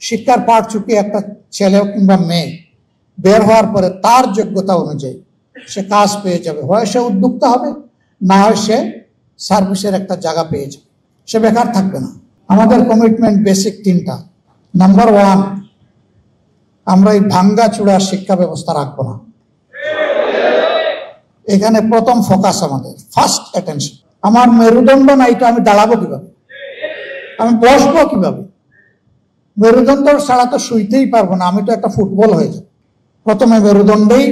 শিক্ষার পাঠ চুকি একটা ছেলে কিংবা মেয়ে বের হওয়ার পরে তার যোগ্যতা অনুযায়ী সে কাজ পেয়ে যাবে, হয় সে উদ্যোক্তা হবে, না হয় সে সার্ভিসের একটা জায়গা পেয়ে যাবে, সে বেকার থাকবে না। আমাদের কমিটমেন্ট বেসিক তিনটা। নাম্বার 1, আমরা এই ভাঙ্গা চূড়ার শিক্ষা ব্যবস্থা রাখবো না। এখানে প্রথম ফোকাস আমাদের, ফার্স্ট অ্যাটেনশন। আমার মেরুদণ্ড নাই তো আমি দাঁড়াবো কিভাবে, আমি বসবো কিভাবে? মেরুদণ্ড ছাড়া তো শুইতেই পারবো না, আমি তো একটা ফুটবল হয়ে যাব। প্রথমে মেরুদণ্ডেই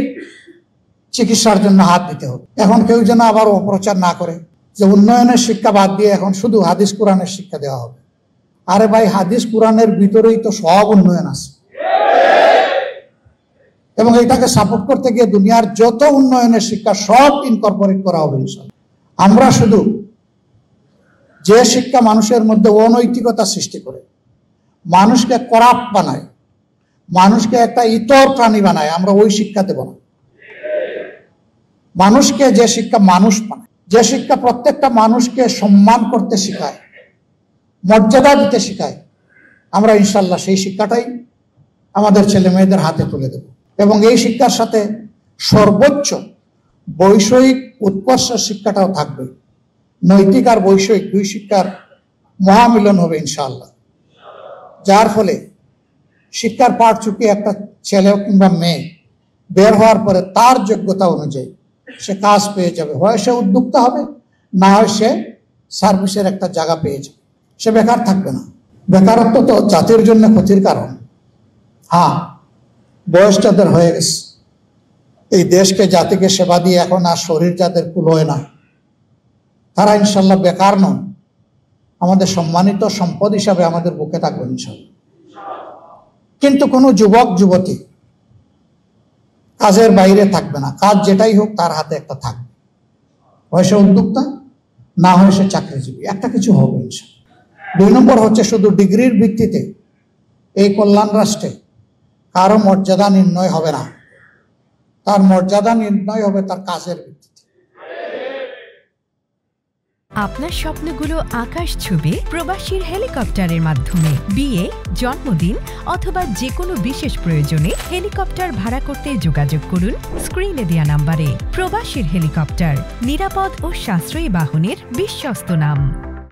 চিকিৎসার জন্য হাত দিতে হবে। এখন কেউ যেন আবার অপপ্রচার না করে যে উন্নয়নের শিক্ষা বাদ দিয়ে এখন শুধু হাদিস কোরআনের শিক্ষা দেওয়া হবে। আরে ভাই, হাদিস কোরআনের ভিতরেই তো সব উন্নয়ন আছে, এবং এটাকে সাপোর্ট করতে গিয়ে দুনিয়ার যত উন্নয়নের শিক্ষা সব ইনকর্পোরেট করা হবে ইনশাআল্লাহ। আমরা শুধু যে শিক্ষা মানুষের মধ্যে অনৈতিকতা সৃষ্টি করে, মানুষকে করাপ্ট বানায়, মানুষকে একটা ইতর প্রাণী বানায়, আমরা ওই শিক্ষা দেব না। মানুষকে যে শিক্ষা মানুষ বানায়, যে শিক্ষা প্রত্যেকটা মানুষকে সম্মান করতে শেখায়, মর্যাদা দিতে শেখায়, আমরা ইনশাল্লাহ সেই শিক্ষাটাই আমাদের ছেলে মেয়েদের হাতে তুলে দেব। এবং এই শিক্ষার সাথে সর্বোচ্চ বৈষয়িক উৎকর্ষের শিক্ষাটাও থাকবে। নৈতিক আর বৈষয়িক দুই শিক্ষার মহামিলন হবে ইনশাআল্লাহ, যার ফলে শিক্ষার পাঠ চুকি একটা ছেলে কিংবা মেয়ে বের হওয়ার পরে তার যোগ্যতা অনুযায়ী সে কাজ পেয়ে যাবে, হয় সে উদ্যোক্তা হবে, না হয় সে সার্ভিসের একটা জায়গা পেয়ে যাবে, সে বেকার থাকবে না। বেকারত্ব তো জাতির জন্য ক্ষতির কারণ। হ্যাঁ, বয়স যাদের হয়ে গেছে, এই দেশকে জাতিকে সেবা দিয়ে এখন আর শরীর যাদের কুলোয় না, তারা ইনশাল্লাহ বেকার নন, আমাদের সম্মানিত সম্পদ হিসাবে আমাদের বুকে থাকবে ইনশাল্লাহ। কিন্তু কোনো যুবক যুবতী কাজের বাইরে থাকবে না, কাজ যেটাই হোক তার হাতে একটা থাকবে, হয় সে উদ্যোক্তা, না হয় সে চাকরিজীবী, একটা কিছু হবে ইনশাল্লাহ। 2 নম্বর হচ্ছে, শুধু ডিগ্রির ভিত্তিতে এই কল্যাণ রাষ্ট্রে কারো মর্যাদা নির্ণয় হবে না, তার মর্যাদা নির্ণয় হবে তার কাজের ভিত্তিতে। আপনার স্বপ্নগুলো আকাশ ছুবে প্রবাসীর হেলিকপ্টারের মাধ্যমে। বিয়ে, জন্মদিন অথবা যে কোনো বিশেষ প্রয়োজনে হেলিকপ্টার ভাড়া করতে যোগাযোগ করুন স্ক্রিনে দেয়া নাম্বারে। প্রবাসীর হেলিকপ্টার, নিরাপদ ও সাশ্রয়ী বাহনের বিশ্বস্ত নাম।